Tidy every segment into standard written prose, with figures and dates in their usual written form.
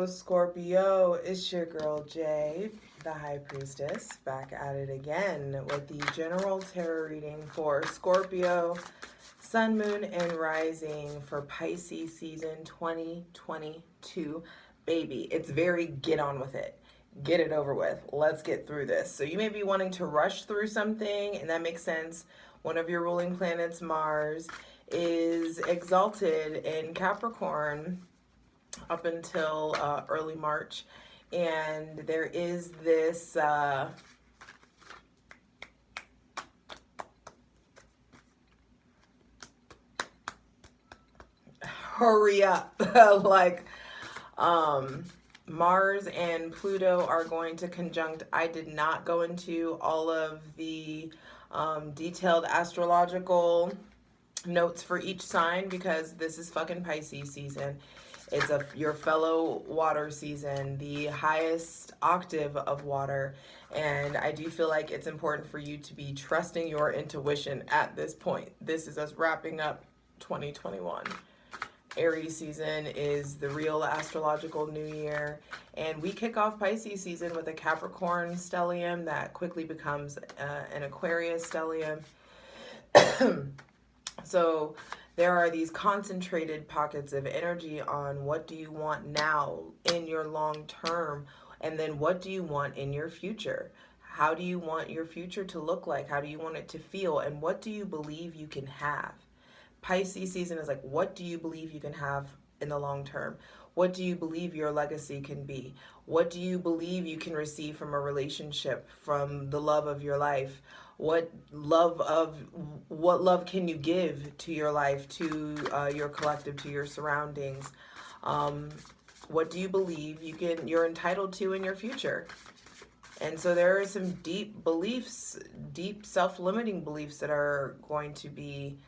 Scorpio, it's your girl Jay, the High Priestess, back at it again with the general tarot reading for Scorpio, Sun, Moon, and Rising for Pisces season 2022. Baby, it's very get on with it. Get it over with. Let's get through this. So you may be wanting to rush through something, and that makes sense. One of your ruling planets, Mars, is exalted in Capricorn up until early March, and there is this hurry up like Mars and Pluto are going to conjunct. I did not go into all of the detailed astrological notes for each sign because this is fucking Pisces season. It's your fellow water season, the highest octave of water. And I do feel like it's important for you to be trusting your intuition at this point. This is us wrapping up 2021. Aries season is the real astrological new year. And we kick off Pisces season with a Capricorn stellium that quickly becomes an Aquarius stellium. So there are these concentrated pockets of energy on what do you want now in your long term, and then what do you want in your future? How do you want your future to look like? How do you want it to feel? And what do you believe you can have? Pisces season is like, what do you believe you can have in the long term? What do you believe your legacy can be? What do you believe you can receive from a relationship, from the love of your life? What love can you give to your life, to your collective, to your surroundings? What do you believe you're entitled to in your future? And so there are some deep beliefs, deep self-limiting beliefs that are going to be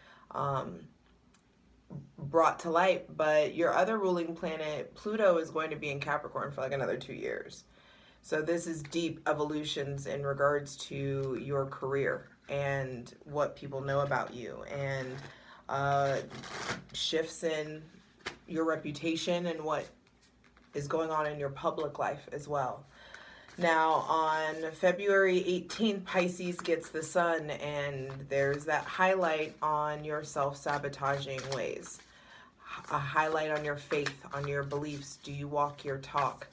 brought to light. But your other ruling planet, Pluto, is going to be in Capricorn for like another 2 years. So this is deep evolutions in regards to your career and what people know about you, and shifts in your reputation and what is going on in your public life as well. Now on February 18th, Pisces gets the sun, and there's that highlight on your self-sabotaging ways. A highlight on your faith, on your beliefs. Do you walk your talk?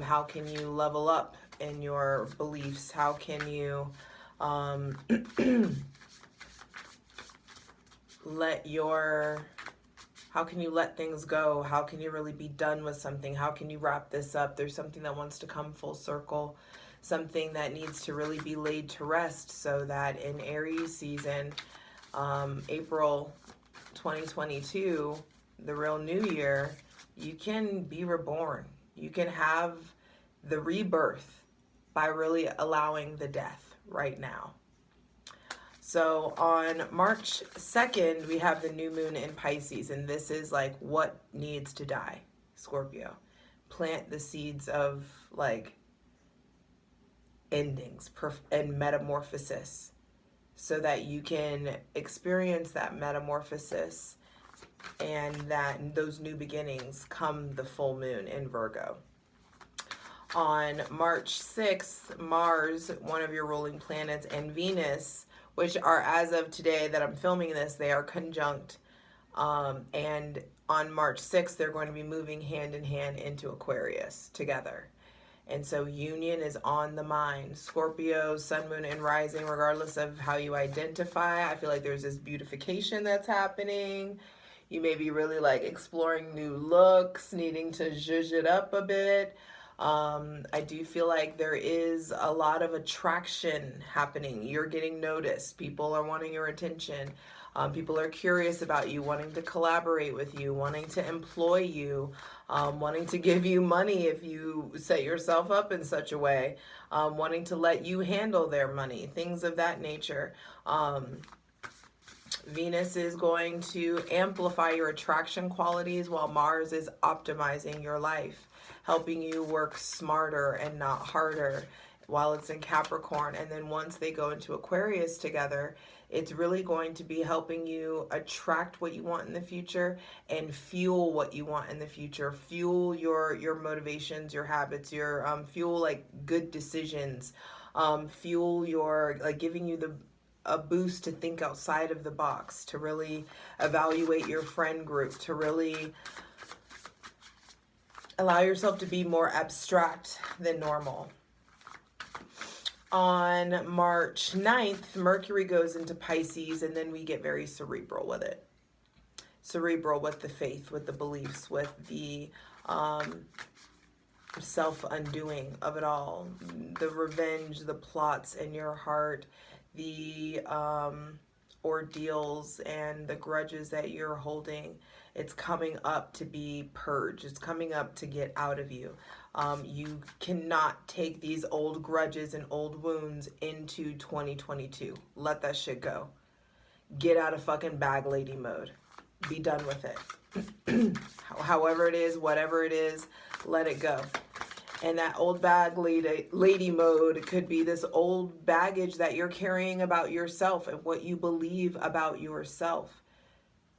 How can you level up in your beliefs? How can you let things go? How can you really be done with something? How can you wrap this up? There's something that wants to come full circle, something that needs to really be laid to rest, so that in Aries season, April 2022, the real new year, you can be reborn. You can have the rebirth by really allowing the death right now. So on March 2nd, we have the new moon in Pisces, and this is like what needs to die, Scorpio. Plant the seeds of like endings and metamorphosis so that you can experience that metamorphosis and that those new beginnings come the full moon in Virgo. On March 6th, Mars, one of your ruling planets, and Venus, which are, as of today that I'm filming this, they are conjunct. And on March 6th, they're going to be moving hand in hand into Aquarius together. And so union is on the mind. Scorpio, Sun, Moon, and Rising, regardless of how you identify, I feel like there's this beautification that's happening. You may be really like exploring new looks, needing to zhuzh it up a bit. I do feel like there is a lot of attraction happening. You're getting noticed. People are wanting your attention. People are curious about you, wanting to collaborate with you, wanting to employ you, wanting to give you money if you set yourself up in such a way, wanting to let you handle their money, things of that nature. Venus is going to amplify your attraction qualities while Mars is optimizing your life, helping you work smarter and not harder, while it's in Capricorn. And then once they go into Aquarius together, it's really going to be helping you attract what you want in the future and fuel what you want in the future. Fuel your motivations, your habits, your fuel like good decisions. Fuel your like giving you a boost to think outside of the box, to really evaluate your friend group, to really allow yourself to be more abstract than normal. On March 9th, Mercury goes into Pisces, and then we get very cerebral with it. Cerebral with the faith, with the beliefs, with the self-undoing of it all. The revenge, the plots in your heart, the ordeals and the grudges that you're holding. It's coming up to be purged. It's coming up to get out of you. You cannot take these old grudges and old wounds into 2022. Let that shit go. Get out of fucking bag lady mode. Be done with it. However it is, whatever it is, let it go. And that old bag lady mode could be this old baggage that you're carrying about yourself and what you believe about yourself.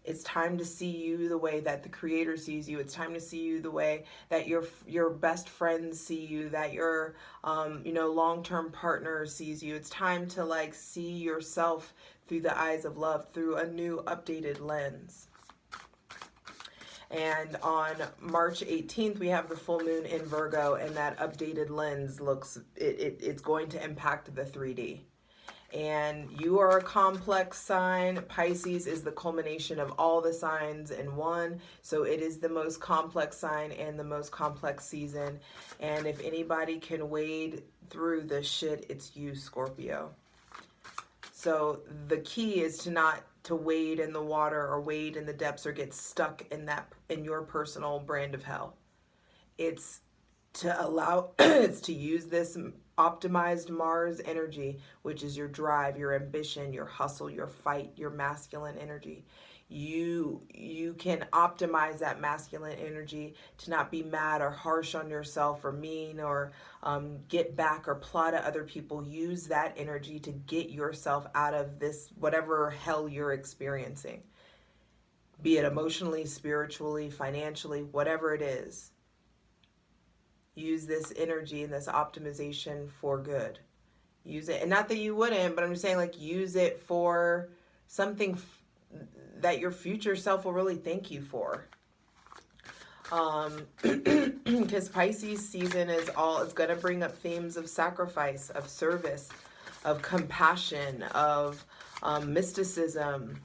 It's time to see you the way that the Creator sees you. It's time to see you the way that your best friends see you, that your long-term partner sees you. It's time to like see yourself through the eyes of love, through a new updated lens. And on March 18th, we have the full moon in Virgo, and that updated lens it's going to impact the 3D. And you are a complex sign. Pisces is the culmination of all the signs in one. So it is the most complex sign and the most complex season. And if anybody can wade through this shit, it's you, Scorpio. So the key is to wade in the water or wade in the depths or get stuck in your personal brand of hell. It's it's to use this optimized Mars energy, which is your drive, your ambition, your hustle, your fight, your masculine energy. You can optimize that masculine energy to not be mad or harsh on yourself or mean or get back or plot at other people. Use that energy to get yourself out of this whatever hell you're experiencing, be it emotionally, spiritually, financially, whatever it is. Use this energy and this optimization for good. Use it, and not that you wouldn't, but I'm just saying, like, use it for something that your future self will really thank you for. Because Pisces season it's going to bring up themes of sacrifice, of service, of compassion, of mysticism.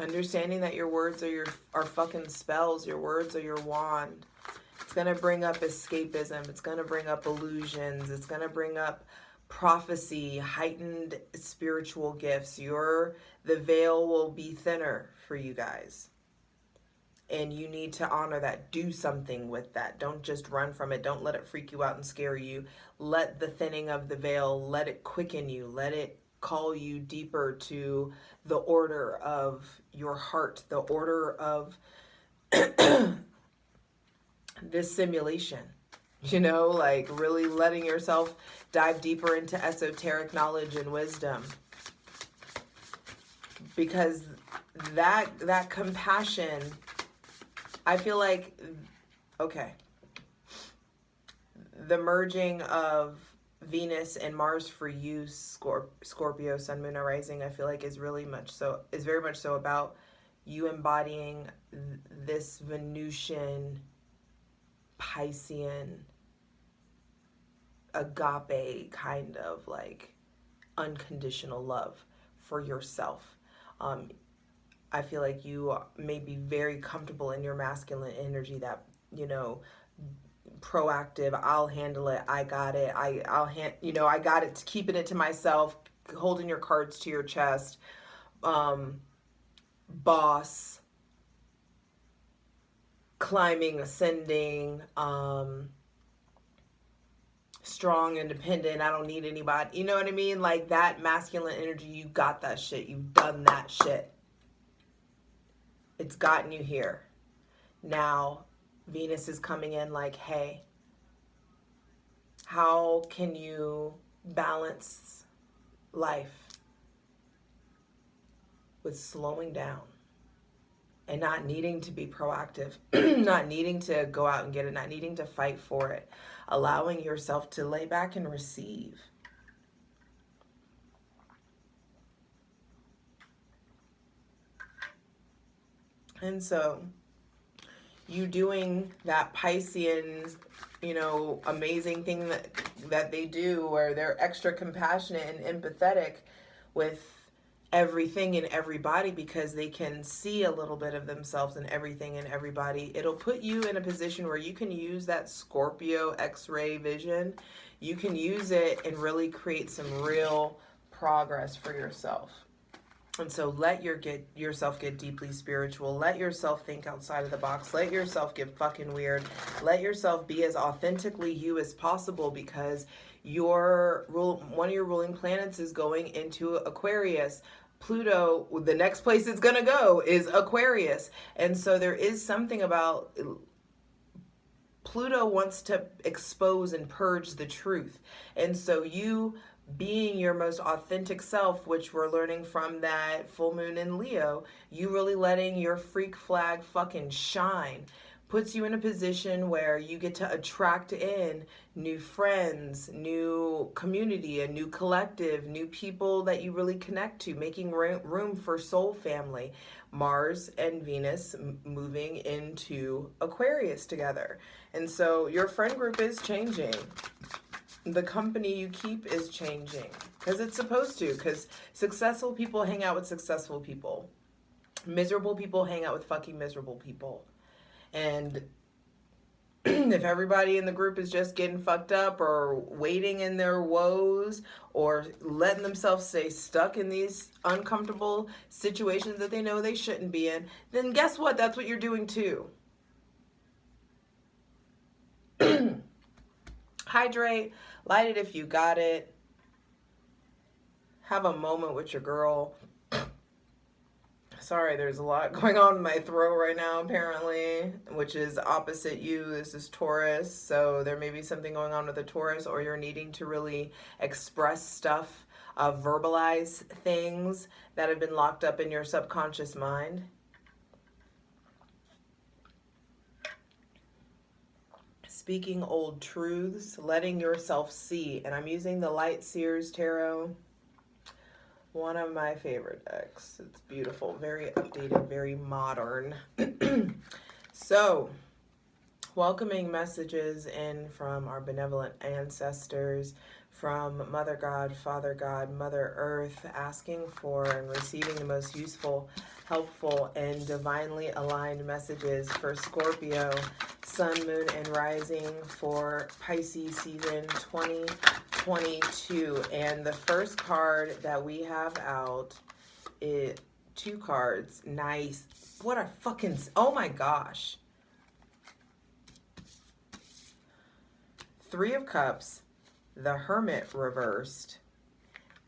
Understanding that your words are fucking spells. Your words are your wand. It's going to bring up escapism. It's going to bring up illusions. It's going to bring up prophecy, heightened spiritual gifts. The veil will be thinner for you guys. And you need to honor that. Do something with that. Don't just run from it. Don't let it freak you out and scare you. Let the thinning of the veil, let it quicken you. Let it call you deeper to the order of your heart, the order of this simulation. Like really letting yourself dive deeper into esoteric knowledge and wisdom. Because that compassion, I feel like, okay, the merging of Venus and Mars for you, Scorpio, Sun, Moon, or Rising, I feel like is very much so about you embodying this Venusian, Piscean, agape kind of like unconditional love for yourself. I feel like you may be very comfortable in your masculine energy, that, proactive, I'll handle it, I got it, I got it, keeping it to myself, holding your cards to your chest, boss, climbing, ascending, strong, independent, I don't need anybody, you know what I mean? Like that masculine energy, you got that shit, you've done that shit. It's gotten you here. Now, Venus is coming in like, hey, How can you balance life with slowing down and not needing to be proactive, not needing to go out and get it, not needing to fight for it, allowing yourself to lay back and receive? And so you doing that Piscean, amazing thing that they do, where they're extra compassionate and empathetic with everything and everybody, because they can see a little bit of themselves in everything and everybody. It'll put you in a position where you can use that Scorpio X-ray vision. You can use it and really create some real progress for yourself. And so let yourself get deeply spiritual. Let yourself think outside of the box. Let yourself get fucking weird. Let yourself be as authentically you as possible, because one of your ruling planets is going into Aquarius. Pluto, the next place it's going to go is Aquarius. And so there is something about Pluto wants to expose and purge the truth. And so you being your most authentic self, which we're learning from that full moon in Leo, you really letting your freak flag fucking shine, puts you in a position where you get to attract in new friends, new community, a new collective, new people that you really connect to, making room for soul family. Mars and Venus moving into Aquarius together. And so your friend group is changing. The company you keep is changing, because it's supposed to, because successful people hang out with successful people. Miserable people hang out with fucking miserable people. And if everybody in the group is just getting fucked up or waiting in their woes or letting themselves stay stuck in these uncomfortable situations that they know they shouldn't be in, then guess what? That's what you're doing too. Hydrate, light it if you got it. Have a moment with your girl. Sorry, there's a lot going on in my throat right now, apparently, which is opposite you. This is Taurus, so there may be something going on with the Taurus, or you're needing to really express stuff, verbalize things that have been locked up in your subconscious mind. Speaking old truths, letting yourself see. And I'm using the Light Seers Tarot. One of my favorite decks. It's beautiful, very updated, very modern. So, welcoming messages in from our benevolent ancestors, from Mother God, Father God, Mother Earth, asking for and receiving the most useful, helpful, and divinely aligned messages for Scorpio, Sun, Moon, and Rising for Pisces season 2022. And the first card that we have out is 2 cards. Nice. What a fucking... Oh my gosh. 3 of Cups, the Hermit reversed,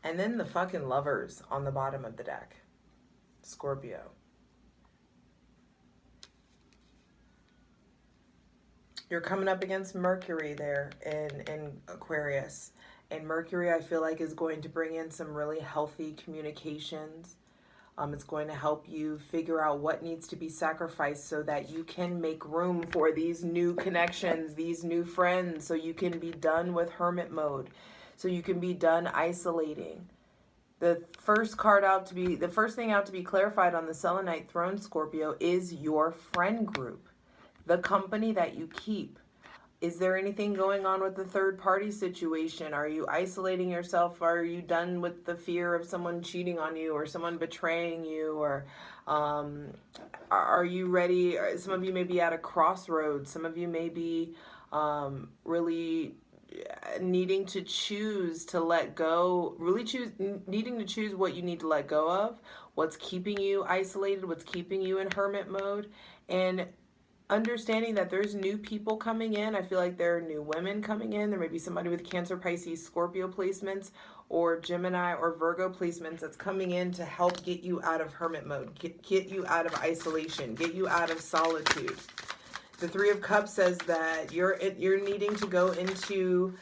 and then the fucking Lovers on the bottom of the deck. Scorpio. You're coming up against Mercury there in Aquarius. And Mercury, I feel like, is going to bring in some really healthy communications. It's going to help you figure out what needs to be sacrificed so that you can make room for these new connections, these new friends, so you can be done with hermit mode, so you can be done isolating. The first thing out to be clarified on the Selenite throne, Scorpio, is your friend group, the company that you keep. Is there anything going on with the third party situation? Are you isolating yourself? Are you done with the fear of someone cheating on you or someone betraying you? Or are you ready? Some of you may be at a crossroads. Some of you may be really needing to choose to let go, needing to choose what you need to let go of, what's keeping you isolated, what's keeping you in hermit mode, and understanding that there's new people coming in. I feel like there are new women coming in. There may be somebody with Cancer, Pisces, Scorpio placements, or Gemini or Virgo placements that's coming in to help get you out of hermit mode, get you out of isolation, get you out of solitude. The 3 of Cups says that you're needing to go into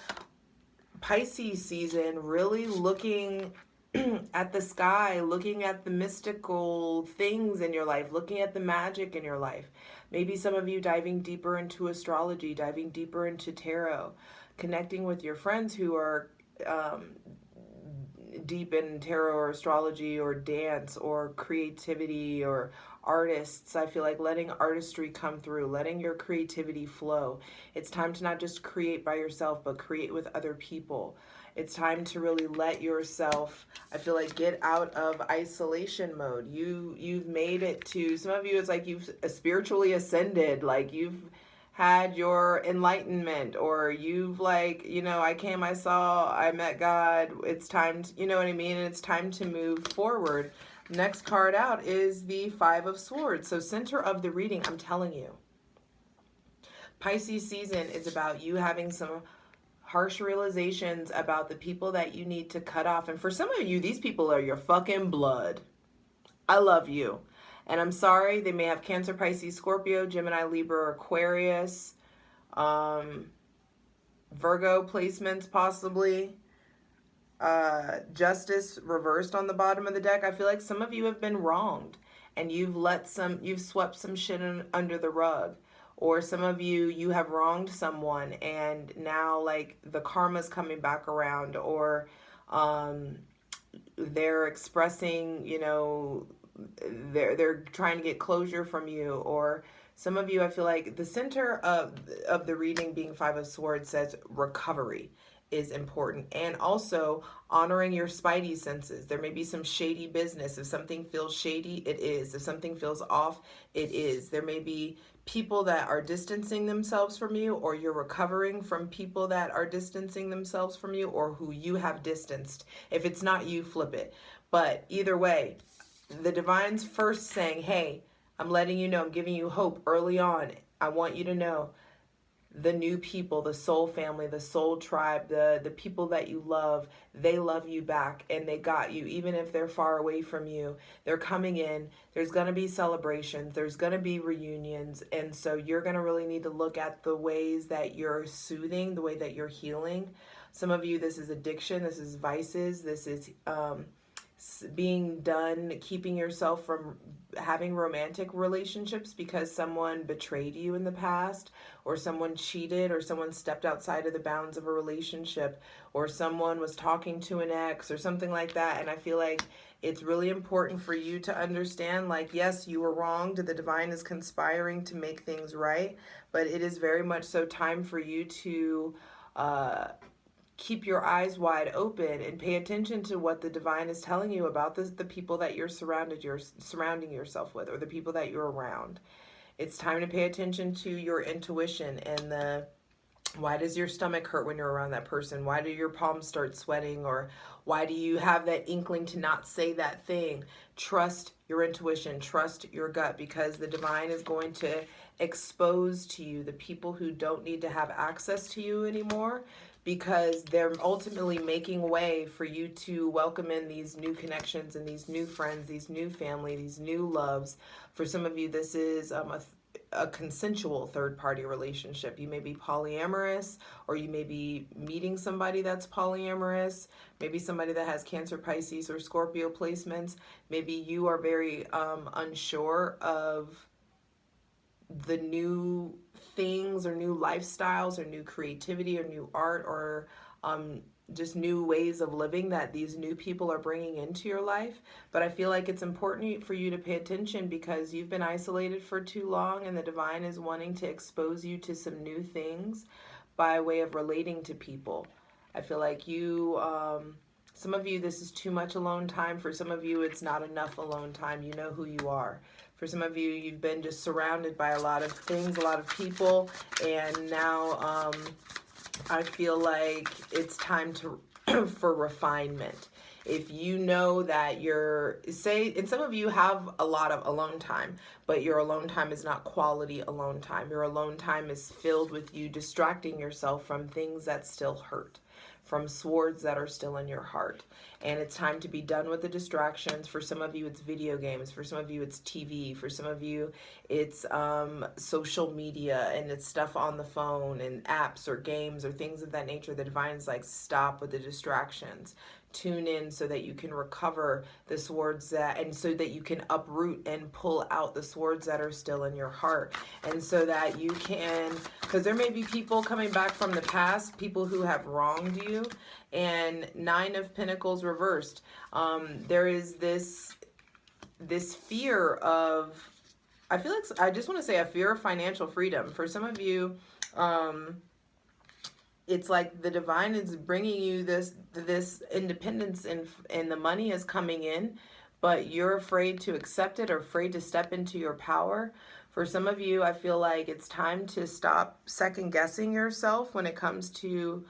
Pisces season, really looking at the sky, looking at the mystical things in your life, looking at the magic in your life. Maybe some of you diving deeper into astrology, diving deeper into tarot, connecting with your friends who are deep in tarot or astrology or dance or creativity or artists. I feel like letting artistry come through, letting your creativity flow. It's time to not just create by yourself, but create with other people. It's time to really let yourself, I feel like, get out of isolation mode. You've made it to, some of you, it's like you've spiritually ascended, like you've had your enlightenment, or you've, like, you know, I met God. It's time to, you know what I mean? And it's time to move forward. Next card out is the Five of Swords. So center of the reading, I'm telling you, Pisces season is about you having some harsh realizations about the people that you need to cut off. And for some of you, these people are your fucking blood. I love you. And I'm sorry, they may have Cancer, Pisces, Scorpio, Gemini, Libra, Aquarius, Virgo placements possibly. Justice reversed on the bottom of the deck. I feel like some of you have been wronged and you've swept some shit under the rug. Or some of you have wronged someone and now, like, the karma's coming back around, or they're expressing, you know, they're trying to get closure from you. Or some of you, I feel like the center of the reading being Five of Swords says recovery is important, and also honoring your spidey senses. There may be some shady business. If something feels shady, it is. If something feels off, it is. There may be people that are distancing themselves from you, or you're recovering from people that are distancing themselves from you, or who you have distanced. If it's not you, flip it. But either way, the divine's first saying, hey, I'm letting you know, I'm giving you hope early on. I want you to know the new people, the soul family, the soul tribe, the people that you love, they love you back and they got you. Even if they're far away from you, they're coming in. There's going to be celebrations. There's going to be reunions. And so you're going to really need to look at the ways that you're soothing, the way that you're healing. Some of you, this is addiction. This is vices. This is being done, keeping yourself from having romantic relationships because someone betrayed you in the past, or someone cheated, or someone stepped outside of the bounds of a relationship, or someone was talking to an ex or something like that. And I feel like it's really important for you to understand, like, yes, you were wronged. The divine is conspiring to make things right, but it is very much so time for you to keep your eyes wide open and pay attention to what the divine is telling you about the people that you're surrounding yourself with, or the people that you're around. It's time to pay attention to your intuition and why does your stomach hurt when you're around that person? Why do your palms start sweating? Or why do you have that inkling to not say that thing? Trust your intuition, trust your gut, because the divine is going to expose to you the people who don't need to have access to you anymore, because they're ultimately making way for you to welcome in these new connections and these new friends, these new family, these new loves. For some of you, this is a consensual third-party relationship. You may be polyamorous, or you may be meeting somebody that's polyamorous, maybe somebody that has Cancer, Pisces, or Scorpio placements. Maybe you are very unsure of the new things or new lifestyles or new creativity or new art or just new ways of living that these new people are bringing into your life. But I feel like it's important for you to pay attention, because you've been isolated for too long and the divine is wanting to expose you to some new things by way of relating to people. I feel like you, some of you, this is too much alone time. For some of you, it's not enough alone time. You know who you are. For some of you, you've been just surrounded by a lot of things, a lot of people, and now I feel like it's time to for refinement. If you know that and some of you have a lot of alone time, but your alone time is not quality alone time. Your alone time is filled with you distracting yourself from things that still hurt, from swords that are still in your heart. And it's time to be done with the distractions. For some of you, it's video games. For some of you, it's TV. For some of you, it's social media, and it's stuff on the phone and apps or games or things of that nature. The divine is like, stop with the distractions. Tune in so that you can recover the swords that, and so that you can uproot and pull out the swords that are still in your heart. And so that you can, because there may be people coming back from the past, people who have wronged you. And 9 of Pentacles reversed. There is this fear of, I feel like, I just want to say a fear of financial freedom. For some of you, it's like the divine is bringing you this independence, and the money is coming in, but you're afraid to accept it or afraid to step into your power. For some of you, I feel like it's time to stop second guessing yourself when it comes to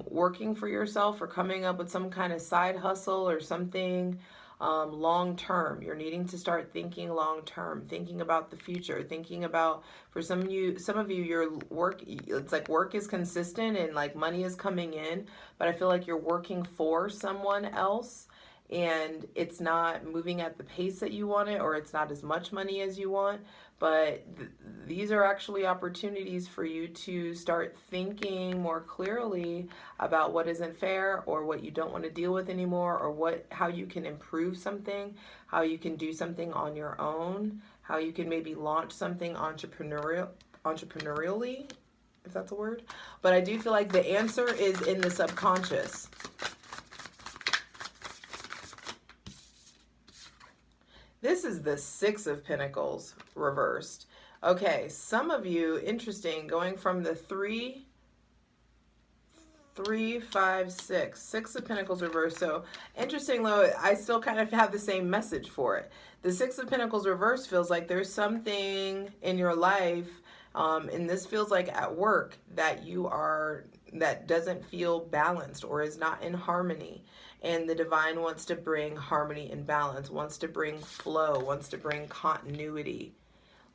working for yourself or coming up with some kind of side hustle or something long term. You're needing to start thinking long term, thinking about the future, thinking about, for some of you, your work, it's like work is consistent and like money is coming in, but I feel like you're working for someone else and it's not moving at the pace that you want it, or it's not as much money as you want. But these are actually opportunities for you to start thinking more clearly about what isn't fair, or what you don't want to deal with anymore, or how you can improve something, how you can do something on your own, how you can maybe launch something entrepreneurially, if that's a word. But I do feel like the answer is in the subconscious. This is the 6 of Pentacles reversed. Okay, some of you, interesting, going from the 3, 5, 6. 6 of Pentacles reversed. So interesting though, I still kind of have the same message for it. The 6 of Pentacles reversed feels like there's something in your life, and this feels like at work, that doesn't feel balanced or is not in harmony. And the divine wants to bring harmony and balance, wants to bring flow, wants to bring continuity.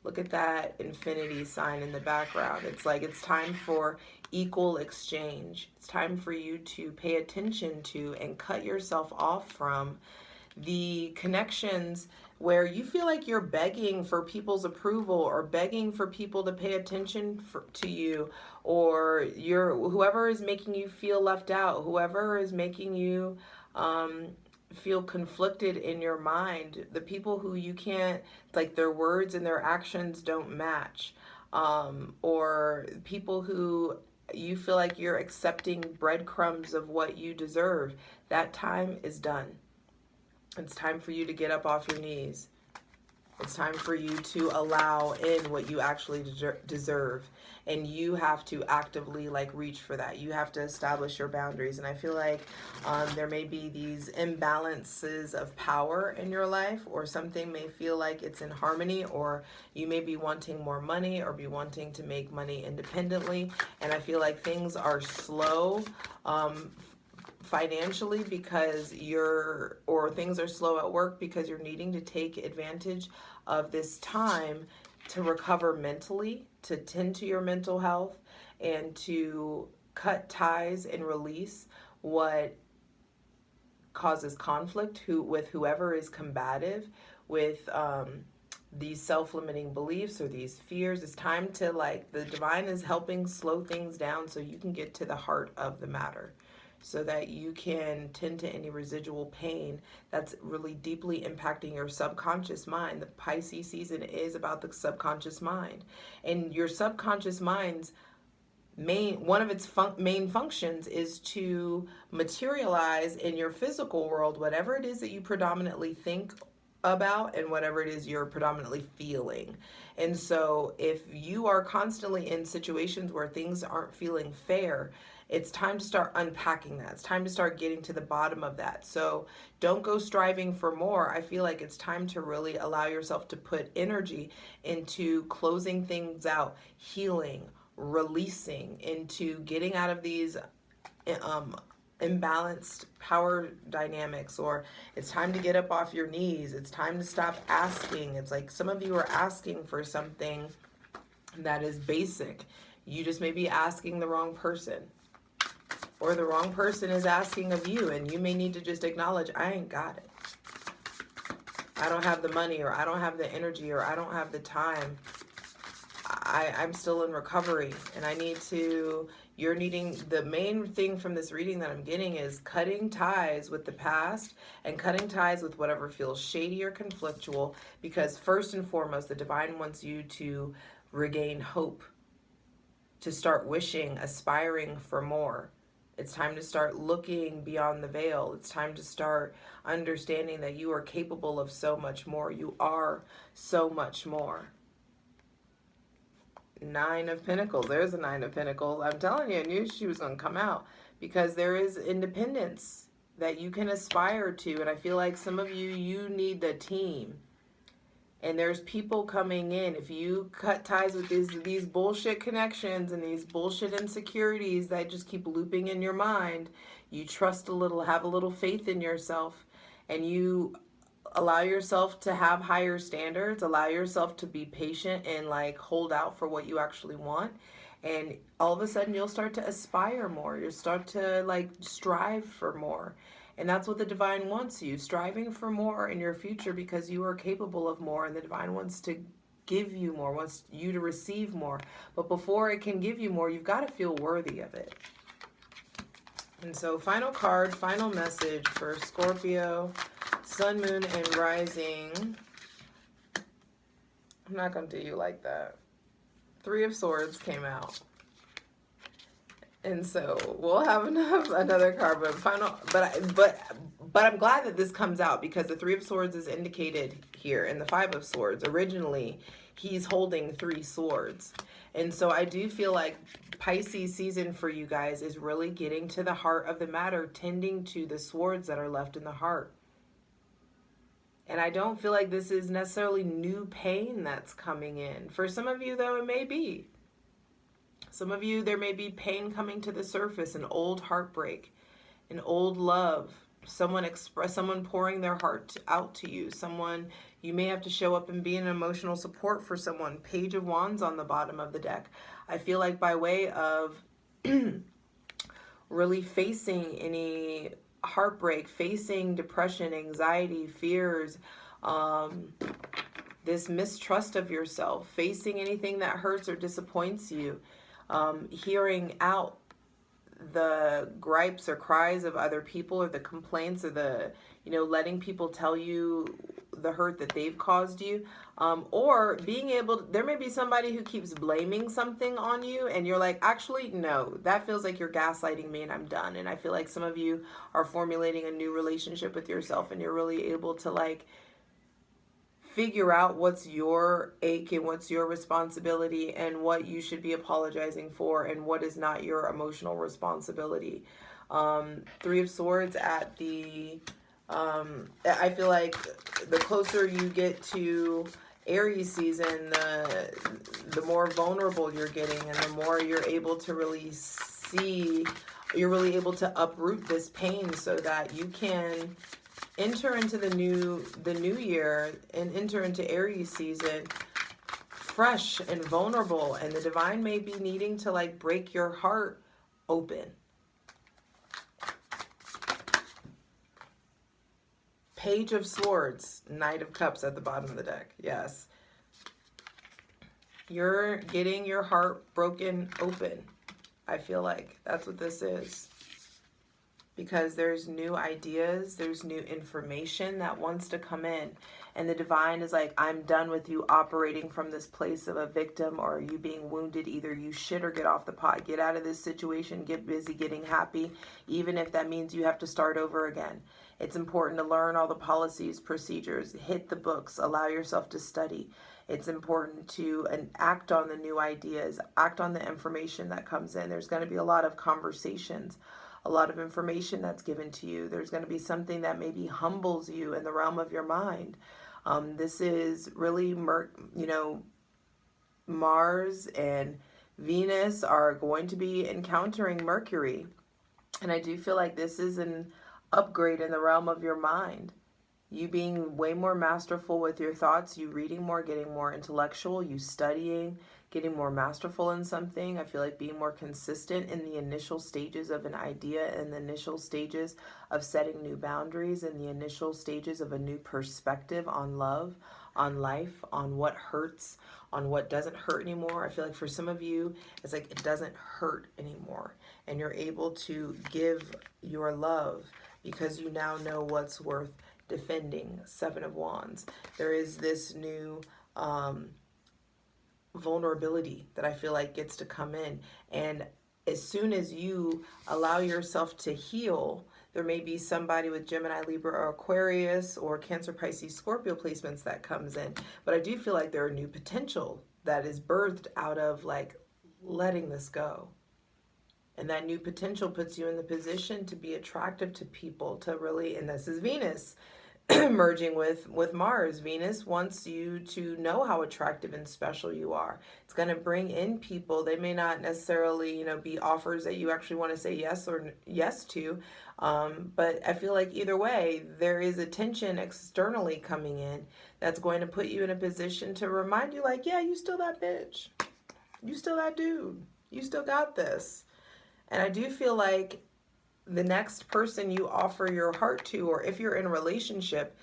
Look at that infinity sign in the background. It's like it's time for equal exchange. It's time for you to pay attention to and cut yourself off from the connections where you feel like you're begging for people's approval, or begging for people to pay attention to you, or whoever is making you feel left out, whoever is making you feel conflicted in your mind, the people who you can't, like their words and their actions don't match, or people who you feel like you're accepting breadcrumbs of what you deserve. That time is done. It's time for you to get up off your knees. It's time for you to allow in what you actually deserve. And you have to actively like reach for that. You have to establish your boundaries. And I feel like there may be these imbalances of power in your life, or something may feel like it's in harmony, or you may be wanting more money or be wanting to make money independently. And I feel like things are slow financially because things are slow at work because you're needing to take advantage of this time to recover mentally, to tend to your mental health, and to cut ties and release what causes conflict with whoever is combative with these self-limiting beliefs or these fears. It's time to, like, the divine is helping slow things down so you can get to the heart of the matter, so that you can tend to any residual pain that's really deeply impacting your subconscious mind. The Pisces season is about the subconscious mind. And your subconscious mind's one of its main functions is to materialize in your physical world whatever it is that you predominantly think about and whatever it is you're predominantly feeling. And so if you are constantly in situations where things aren't feeling fair, it's time to start unpacking that. It's time to start getting to the bottom of that. So don't go striving for more. I feel like it's time to really allow yourself to put energy into closing things out, healing, releasing, into getting out of these imbalanced power dynamics. Or it's time to get up off your knees. It's time to stop asking. It's like some of you are asking for something that is basic. You just may be asking the wrong person. or the wrong person is asking of you, and you may need to just acknowledge, I ain't got it. I don't have the money, or I don't have the energy, or I don't have the time. I'm still in recovery, and I need to, you're needing, the main thing from this reading that I'm getting is cutting ties with the past and cutting ties with whatever feels shady or conflictual, because first and foremost, the divine wants you to regain hope, to start wishing, aspiring for more. It's time to start looking beyond the veil. It's time to start understanding that you are capable of so much more. You are so much more. Nine of Pentacles. There's a Nine of Pentacles. I'm telling you, I knew she was going to come out, because there is independence that you can aspire to. And I feel like some of you, you need the team. And there's people coming in. If you cut ties with these bullshit connections and these bullshit insecurities that just keep looping in your mind, you trust a little, have a little faith in yourself, and you allow yourself to have higher standards, allow yourself to be patient and like hold out for what you actually want. And all of a sudden you'll start to aspire more. You'll start to like strive for more. And that's what the divine wants you, striving for more in your future, because you are capable of more, and the divine wants to give you more, wants you to receive more. But before it can give you more, you've got to feel worthy of it. And so final card, final message for Scorpio, Sun, Moon, and Rising. I'm not going to do you like that. Three of Swords came out. And so we'll have another card, but I'm glad that this comes out, because the Three of Swords is indicated here in the Five of Swords. Originally, he's holding three swords. And so I do feel like Pisces season for you guys is really getting to the heart of the matter, tending to the swords that are left in the heart. And I don't feel like this is necessarily new pain that's coming in. For some of you, though, it may be. Some of you, there may be pain coming to the surface, an old heartbreak, an old love, someone pouring their heart out to you, someone, you may have to show up and be an emotional support for someone. Page of Wands on the bottom of the deck. I feel like by way of really facing any heartbreak, facing depression, anxiety, fears, this mistrust of yourself, facing anything that hurts or disappoints you, hearing out the gripes or cries of other people, or the complaints, or the, letting people tell you the hurt that they've caused you, or being able to, there may be somebody who keeps blaming something on you, and you're like, actually, no, that feels like you're gaslighting me and I'm done. And I feel like some of you are formulating a new relationship with yourself, and you're really able to like figure out what's your ache and what's your responsibility, and what you should be apologizing for, and what is not your emotional responsibility. Three of Swords at the, I feel like the closer you get to Aries season, the more vulnerable you're getting, and the more you're able to really see, you're really able to uproot this pain, so that you can enter into the new year and enter into Aries season fresh and vulnerable. And the divine may be needing to like break your heart open. Page of Swords, Knight of Cups at the bottom of the deck. Yes. You're getting your heart broken open. I feel like that's what this is. Because there's new ideas, there's new information that wants to come in. And the divine is like, I'm done with you operating from this place of a victim, or you being wounded. Either you shit or get off the pot. Get out of this situation, get busy getting happy, even if that means you have to start over again. It's important to learn all the policies, procedures, hit the books, allow yourself to study. It's important to act on the new ideas, act on the information that comes in. There's going to be a lot of conversations, a lot of information that's given to you. There's going to be something that maybe humbles you in the realm of your mind. This is really, Mars and Venus are going to be encountering Mercury. And I do feel like this is an upgrade in the realm of your mind. You being way more masterful with your thoughts, you reading more, getting more intellectual, you studying, getting more masterful in something. I feel like being more consistent in the initial stages of an idea, in the initial stages of setting new boundaries, in the initial stages of a new perspective on love, on life, on what hurts, on what doesn't hurt anymore. I feel like for some of you, it's like it doesn't hurt anymore. And you're able to give your love because you now know what's worth defending. 7 of Wands. There is this new vulnerability that I feel like gets to come in. And as soon as you allow yourself to heal, there may be somebody with Gemini, Libra, or Aquarius, or Cancer, Pisces, Scorpio placements that comes in. But I do feel like there are new potential that is birthed out of like letting this go. And that new potential puts you in the position to be attractive to people, to really, and this is Venus merging with Mars. Venus wants you to know how attractive and special you are. It's going to bring in people. They may not necessarily, be offers that you actually want to say yes or yes to. But I feel like either way, there is attention externally coming in that's going to put you in a position to remind you like, yeah, you still that bitch. You still that dude. You still got this. And I do feel like the next person you offer your heart to, or if you're in a relationship,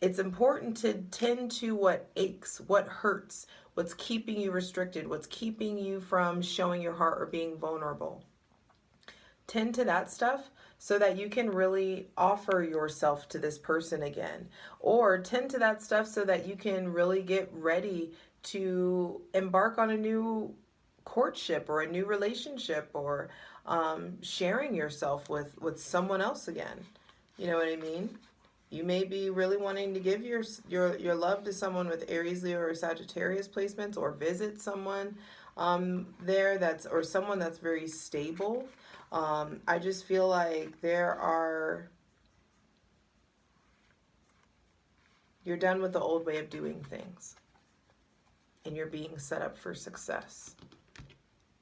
it's important to tend to what aches, what hurts, what's keeping you restricted, what's keeping you from showing your heart or being vulnerable. Tend to that stuff so that you can really offer yourself to this person again. Or tend to that stuff so that you can really get ready to embark on a new courtship or a new relationship, or sharing yourself with someone else again. You know what I mean? You may be really wanting to give your love to someone with Aries, Leo, or Sagittarius placements, or visit someone there that's, or someone that's very stable. I just feel like you're done with the old way of doing things, and you're being set up for success.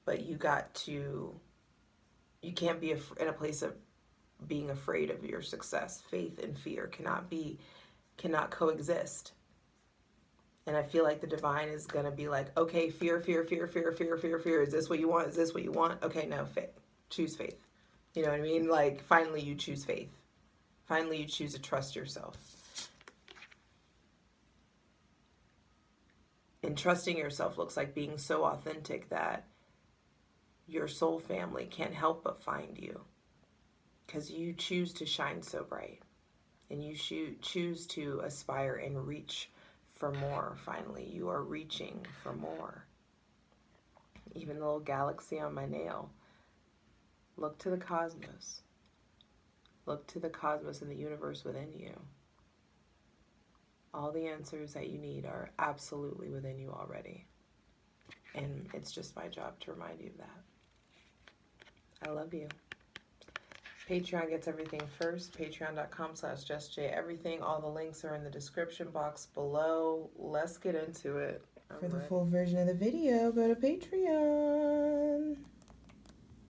But you can't be in a place of being afraid of your success. Faith and fear cannot coexist. And I feel like the divine is going to be like, okay, fear. Is this what you want? Is this what you want? Okay, no, faith. Choose faith. You know what I mean? Like, finally you choose faith. Finally you choose to trust yourself. And trusting yourself looks like being so authentic that your soul family can't help but find you, because you choose to shine so bright, and you choose to aspire and reach for more. Finally, you are reaching for more. Even the little galaxy on my nail. Look to the cosmos. Look to the cosmos and the universe within you. All the answers that you need are absolutely within you already. And it's just my job to remind you of that. I love you. Patreon gets everything first. Patreon.com/justjeverything. All the links are in the description box below. Let's get into it. For the full version of the video, go to Patreon.